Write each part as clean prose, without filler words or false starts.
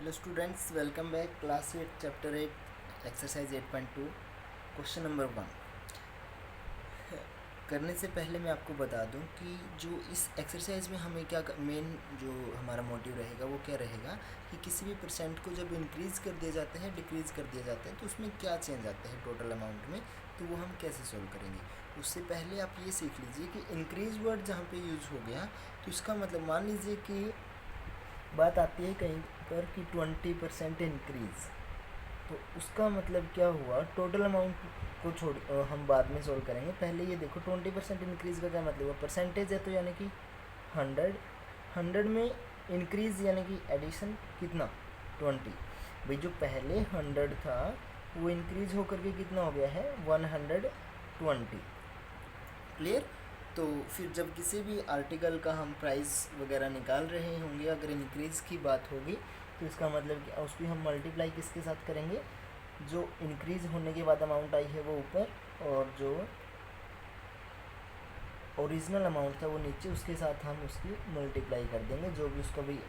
Hello students, welcome back. Class 8 chapter 8 exercise 8.2 question number 1 करने से पहले मैं आपको बता दूं कि जो इस एक्सरसाइज में हमें क्या मेन जो हमारा मोटिव रहेगा वो क्या रहेगा कि किसी भी परसेंट को जब इंक्रीज़ कर दिया जाता है, डिक्रीज़ कर दिया जाता है, तो उसमें क्या चेंज आता है टोटल अमाउंट में, तो वो हम कैसे सोल्व करेंगे। उससे पहले आप ये सीख लीजिए कि इंक्रीज वर्ड जहाँ पे यूज़ हो गया तो इसका मतलब मान लीजिए कि बात आती है कहीं पर कि 20% इंक्रीज़, तो उसका मतलब क्या हुआ। टोटल अमाउंट को छोड़ हम बाद में सोल्व करेंगे। पहले ये देखो 20% इंक्रीज़ का क्या मतलब हुआ। परसेंटेज है तो यानी कि 100 में इंक्रीज़ यानी कि एडिशन कितना 20। भाई जो पहले 100 था वो इंक्रीज़ होकर के कितना हो गया है 120। क्लियर। तो फिर जब किसी भी आर्टिकल का हम प्राइस वगैरह निकाल रहे होंगे, अगर इंक्रीज़ की बात होगी तो इसका मतलब कि उसकी हम मल्टीप्लाई किसके साथ करेंगे, जो इंक्रीज़ होने के बाद अमाउंट आई है वो ऊपर, और जो ओरिजिनल अमाउंट था वो नीचे, उसके साथ हम उसकी मल्टीप्लाई कर देंगे। जो भी उसका भी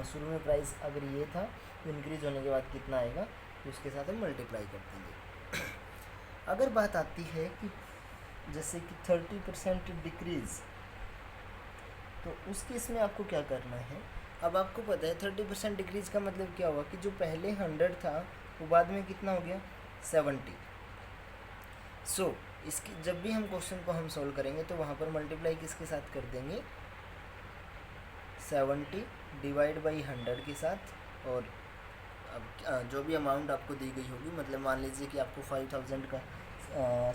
शुरू में प्राइस अगर ये था तो इंक्रीज़ होने के बाद कितना आएगा तो उसके साथ हम मल्टीप्लाई कर देंगे। अगर बात आती है कि जैसे कि 30% डिक्रीज़, तो उस केस में आपको क्या करना है। अब आपको पता है 30% डिक्रीज़ का मतलब क्या हुआ कि जो पहले 100 था वो बाद में कितना हो गया 70। सो इसकी जब भी हम क्वेश्चन को हम सोल्व करेंगे तो वहाँ पर मल्टीप्लाई किसके साथ कर देंगे 70 डिवाइड बाई 100 के साथ। और अब जो भी अमाउंट आपको दी गई होगी, मतलब मान लीजिए कि आपको 5000 का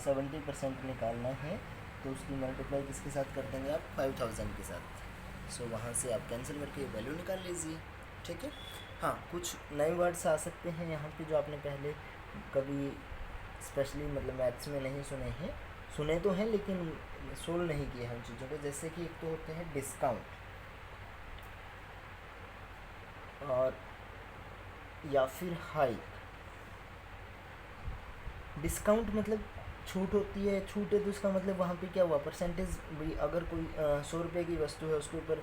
70% निकालना है तो उसकी मल्टीप्लाई किसके साथ कर देंगे आप 5000 के साथ। सो वहाँ से आप कैंसिल करके वैल्यू निकाल लीजिए। ठीक है। हाँ, कुछ नए वर्ड्स आ सकते हैं यहाँ पे जो आपने पहले कभी स्पेशली मतलब मैथ्स में नहीं सुने हैं। सुने तो हैं लेकिन सोल्व नहीं किए हैं उन चीज़ों को। जैसे कि एक तो होते हैं डिस्काउंट, और या फिर हाइक। डिस्काउंट मतलब छूट होती है। छूट है तो इसका मतलब वहाँ पे क्या हुआ परसेंटेज। भाई अगर कोई 100 रुपये की वस्तु है उसके ऊपर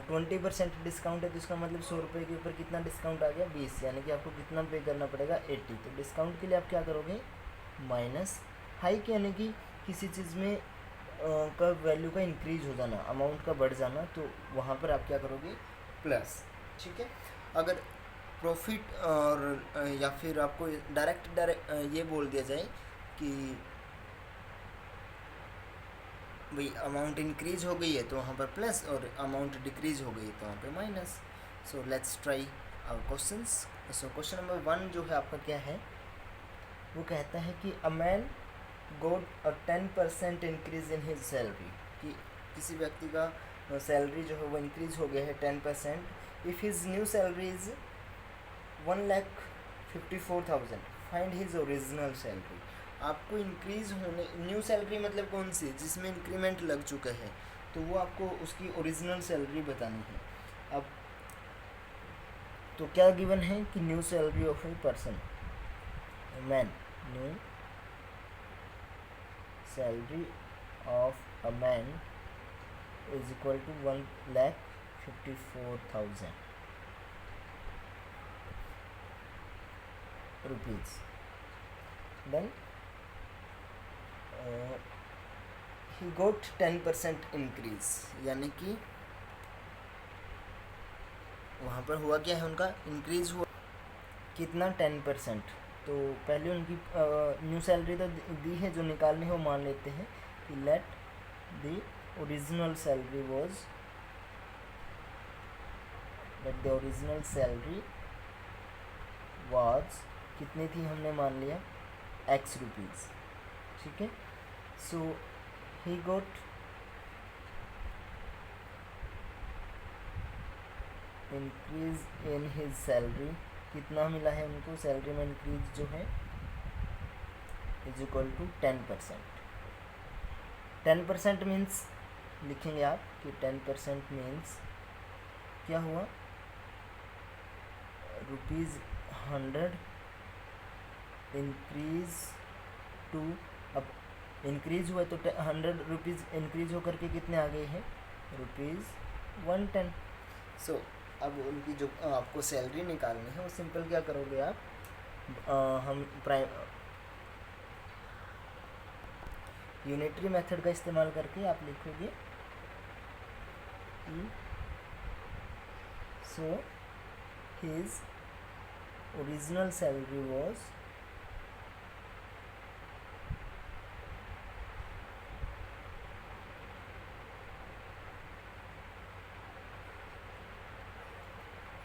20% डिस्काउंट है तो इसका मतलब 100 रुपये के ऊपर कितना डिस्काउंट आ गया 20, यानी कि आपको कितना पे करना पड़ेगा 80। तो डिस्काउंट के लिए आप क्या करोगे माइनस। हाइक यानी कि किसी चीज़ में का वैल्यू का इंक्रीज हो जाना, अमाउंट का बढ़ जाना, तो वहाँ पर आप क्या करोगे प्लस। ठीक है। अगर प्रॉफिट और या फिर आपको डायरेक्ट ये बोल दिया जाए कि भाई अमाउंट इंक्रीज हो गई है तो वहाँ पर प्लस, और अमाउंट डिक्रीज हो गई है तो वहाँ पर minus. So let's try our questions. So question number 1 जो है आपका क्या है, वो कहता है कि a man got a 10% increase in his salary, कि किसी व्यक्ति का सैलरी जो है वो इंक्रीज हो गया है 10%। If his new salary is 1,54,000, find his original salary. आपको इंक्रीज होने, न्यू सैलरी मतलब कौन सी जिसमें इंक्रीमेंट लग चुका है, तो वो आपको उसकी ओरिजिनल सैलरी बतानी है। अब तो क्या गिवन है कि new salary of a person man, new salary of a man is equal to 1,54,000 rupees. Then he got 10% increase, यानी कि वहाँ पर हुआ क्या है, उनका इंक्रीज हुआ कितना 10%। तो पहले उनकी न्यू सैलरी तो दी है, जो निकालनी है वो मान लेते हैं कि let the original salary was, let the original salary was कितनी थी हमने मान लिया x रुपीज़। ठीक है। सो ही गोट इंक्रीज इन हिज सैलरी, कितना मिला है उनको सैलरी में इंक्रीज जो है इज इक्वल टू 10%। 10% मीन्स लिखेंगे आप कि 10% मीन्स क्या हुआ ₹100 इंक्रीज टू, अब इंक्रीज हुआ तो 100 रुपीज़ इंक्रीज होकर के कितने आ गए हैं ₹110। सो अब उनकी जो आपको सैलरी निकालनी है वो सिंपल क्या करोगे आप, हम प्राइम यूनिटरी मेथड का इस्तेमाल करके आप लिखोगे कि so his original salary was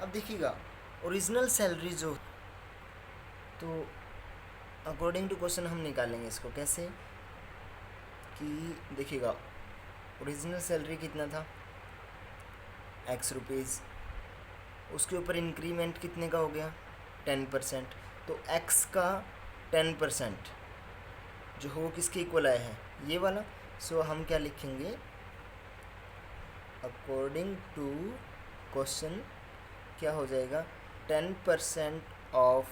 अब देखिएगा ओरिजिनल सैलरी जो, तो अकॉर्डिंग टू क्वेश्चन हम निकालेंगे इसको कैसे कि देखिएगा ओरिजिनल सैलरी कितना था एक्स रुपीज़, उसके ऊपर इंक्रीमेंट कितने का हो गया 10%, तो एक्स का 10% जो हो किसके इक्वल आया है ये वाला। सो हम क्या लिखेंगे अकॉर्डिंग टू क्वेश्चन क्या हो जाएगा 10% of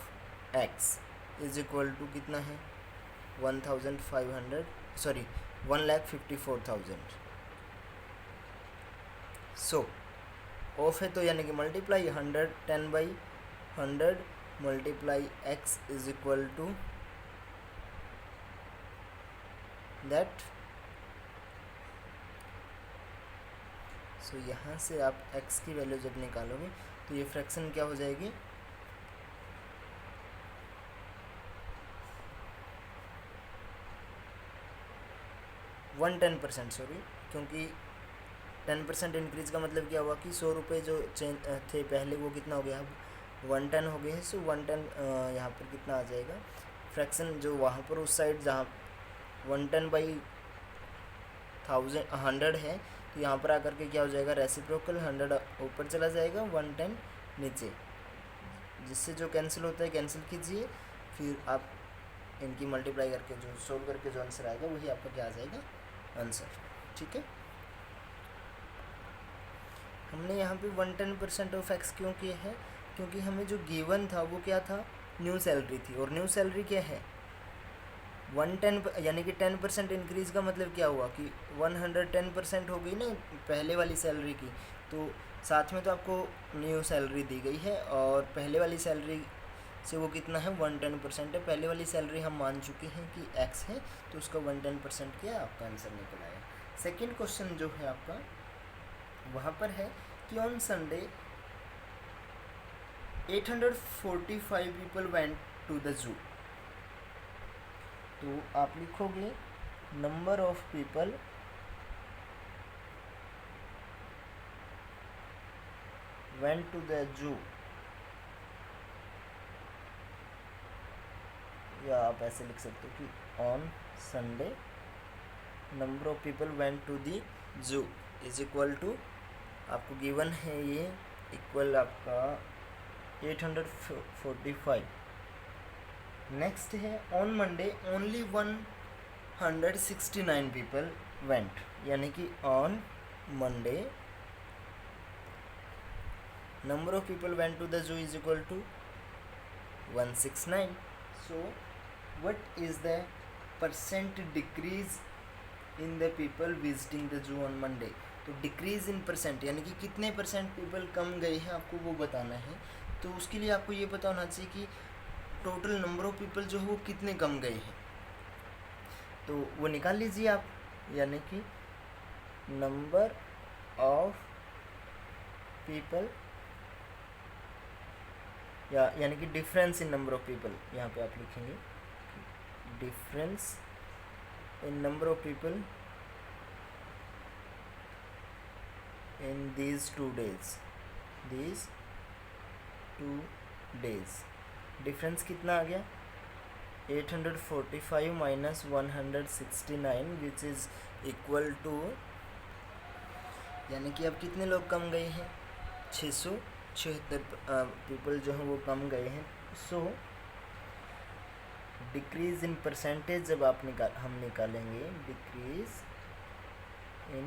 X is equal to कितना है 1500 सॉरी 1,54,000। सो ऑफ है तो यानी कि multiply 110/100 multiply X is equal to that. So यहाँ से आप x की वैल्यू जब निकालोगे तो ये फ्रैक्शन क्या हो जाएगी 110%, सॉरी, क्योंकि 10% इंक्रीज़ का मतलब क्या हुआ कि 100 रुपये जो चेंज थे पहले वो कितना हो गया अब 110 हो गए हैं। सो 110 यहाँ पर कितना आ जाएगा फ्रैक्शन जो वहाँ पर उस साइड जहाँ 110/100 है तो यहाँ पर आकर के क्या हो जाएगा रेसिप्रोकल 100 ऊपर चला जाएगा 110 नीचे, जिससे जो कैंसिल होता है कैंसिल कीजिए, फिर आप इनकी मल्टीप्लाई करके जो सोल्व करके जो आंसर आएगा वही आपका क्या आ जाएगा आंसर। ठीक है, हमने यहाँ पे 110% ऑफ एक्स क्यों किया है क्योंकि हमें जो गिवन था वो क्या था न्यू सैलरी थी, और न्यू सैलरी क्या है 110 यानी कि 10% इंक्रीज़ का मतलब क्या हुआ कि 110% हो गई ना पहले वाली सैलरी की, तो साथ में तो आपको न्यू सैलरी दी गई है और पहले वाली सैलरी से वो कितना है 110% है। पहले वाली सैलरी हम मान चुके हैं कि x है तो उसका 110% क्या आपका आंसर निकल आया। सेकेंड क्वेश्चन जो है आपका वहाँ पर है कि on Sunday 845 people went to the zoo, तो आप लिखोगे number of people went to the zoo, या आप ऐसे लिख सकते हो कि on Sunday number of people went to the zoo is equal to आपको गिवन है ये इक्वल आपका 845। नेक्स्ट है on Monday only 169 people went, यानी कि on Monday number of people went to the zoo is equal to 169। So what is the percent decrease in the people visiting the zoo on Monday, तो decrease in percent यानी कि कितने percent people come गए हैं आपको वो बताना है। तो उसके लिए आपको ये पता होना चाहिए कि टोटल नंबर ऑफ पीपल जो है वो कितने कम गए हैं, तो वो निकाल लीजिए आप, यानी कि नंबर ऑफ पीपल यानी कि difference in number of people, यहाँ पे आप लिखेंगे difference in number of people in these 2 days, difference कितना आ गया 845 minus 169 which is equal to, यानी कि अब कितने लोग कम गए हैं 676 पीपल जो हैं वो कम गए हैं। सो डिक्रीज इन परसेंटेज जब आप हम निकालेंगे डिक्रीज इन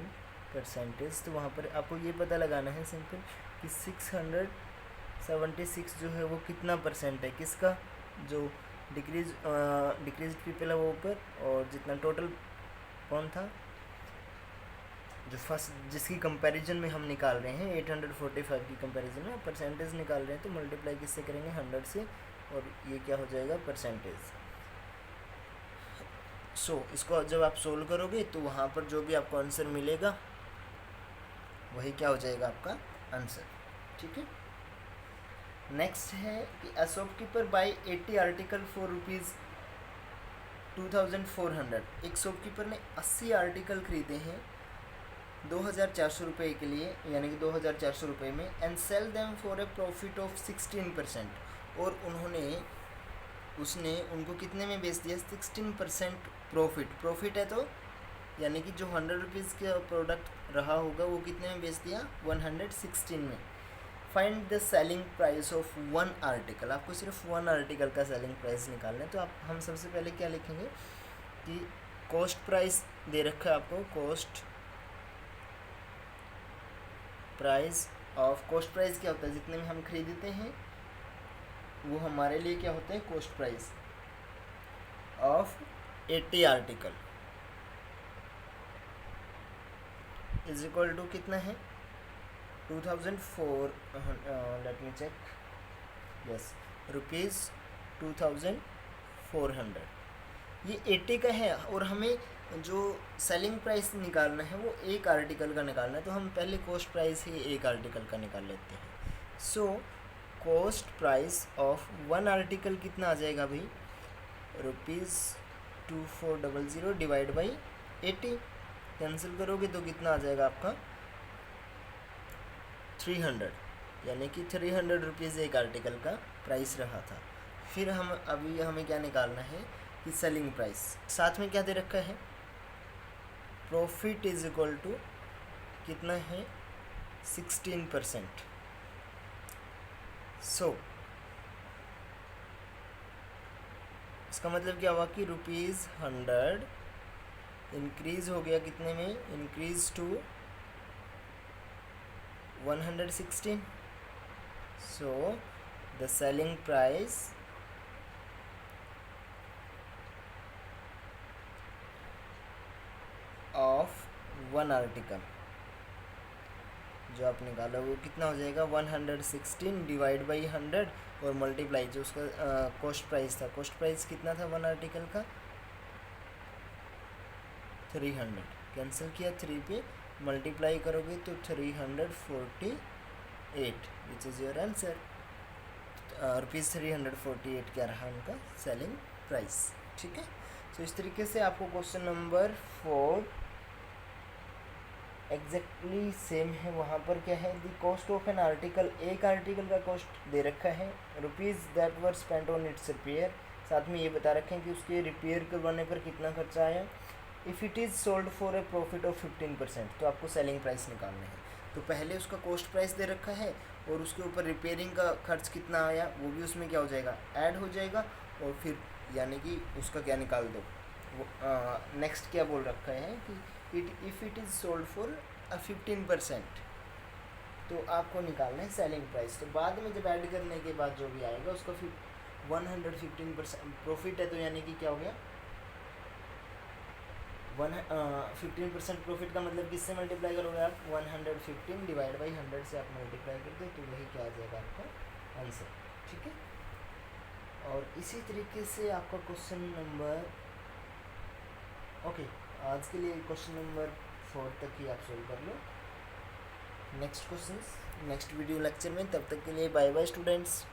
परसेंटेज, तो वहाँ पर आपको ये पता लगाना है सिंपल कि 676 जो है वो कितना परसेंट है किसका, जो डिक्रीज पीपल है वो ऊपर, और जितना टोटल कौन था जो फर्स्ट जिसकी कंपैरिजन में हम निकाल रहे हैं 845 की कंपैरिजन में परसेंटेज निकाल रहे हैं, तो मल्टीप्लाई किससे करेंगे 100 से, और ये क्या हो जाएगा परसेंटेज। इसको जब आप सोल्व करोगे तो वहाँ पर जो भी आपको आंसर मिलेगा वही क्या हो जाएगा आपका आंसर। ठीक है। नेक्स्ट है कि a shopkeeper by 80 article for rupees 2400। एक शॉपकीपर ने 80 आर्टिकल खरीदे हैं 2400 रुपये के लिए, यानी कि 2400 रुपये में, and sell them for a profit of 16%, और उसने उनको कितने में बेच दिया 16% प्रॉफिट है, तो यानी कि जो 100 रुपीज़ का प्रोडक्ट रहा होगा वो कितने में बेच दिया 116 में। Find the selling price of one article. आपको सिर्फ वन आर्टिकल का सेलिंग प्राइस निकालना है, तो हम सबसे पहले क्या लिखेंगे कि कॉस्ट प्राइस दे रखा है आपको, कॉस्ट प्राइस क्या होता है, जितने में हम खरीदते हैं वो हमारे लिए क्या होता है cost price of 80 article is equal to कितना है 2004, let me check, yes rupees 2400। ये 80 का है और हमें जो सेलिंग प्राइस निकालना है वो एक आर्टिकल का निकालना है, तो हम पहले कॉस्ट प्राइस ही एक आर्टिकल का निकाल लेते हैं। So cost price of one article कितना आ जाएगा भाई रुपीज़ 2400 डिवाइड बाई 80, कैंसिल करोगे तो कितना आ जाएगा आपका 300, यानी कि 300 रुपीज़ एक आर्टिकल का प्राइस रहा था। फिर हमें क्या निकालना है कि सेलिंग प्राइस, साथ में क्या दे रखा है प्रॉफिट इज इक्वल टू कितना है 16%। इसका मतलब क्या हुआ कि ₹100 इंक्रीज हो गया कितने में, increase to 116। So the selling price of one article जो आप निकाला वो कितना हो जाएगा 116 डिवाइड बाई 100 और मल्टीप्लाई जो उसका कॉस्ट प्राइस था, कॉस्ट प्राइस कितना था वन आर्टिकल का 300, कैंसिल किया 3 पे, मल्टीप्लाई करोगे तो 348 विच इज़ योर आंसर। ₹348 क्या रहा उनका सेलिंग प्राइस। ठीक है। तो इस तरीके से आपको क्वेश्चन नंबर 4 एग्जैक्टली सेम है। वहाँ पर क्या है the cost of an article, एक आर्टिकल का कॉस्ट दे रखा है rupees that were spent on it's repair, साथ में ये बता रखे हैं कि उसके रिपेयर करवाने पर कितना खर्चा आया। If it is sold for a profit of 15%, तो आपको सेलिंग प्राइस निकालना है। तो पहले उसका कॉस्ट प्राइस दे रखा है और उसके ऊपर रिपेयरिंग का खर्च कितना आया वो भी उसमें क्या हो जाएगा ऐड हो जाएगा, और फिर यानी कि उसका क्या निकाल दो वो नेक्स्ट क्या बोल रखा है कि if it is sold for 15%, तो आपको निकालना है सेलिंग प्राइस। तो बाद में जब ऐड करने के बाद जो भी आएगा उसका फिर 115% प्रॉफिट है, तो यानी कि क्या हो गया 15% प्रॉफिट का मतलब किससे मल्टीप्लाई करोगे आप 115 डिवाइड बाई 100 से आप मल्टीप्लाई कर दो, तो वही क्या आ जाएगा आपका आंसर। ठीक है। और इसी तरीके से आपका क्वेश्चन नंबर आज के लिए क्वेश्चन नंबर 4 तक ही आप सोल्व कर लो। नेक्स्ट वीडियो लेक्चर में, तब तक के लिए बाय बाय स्टूडेंट्स।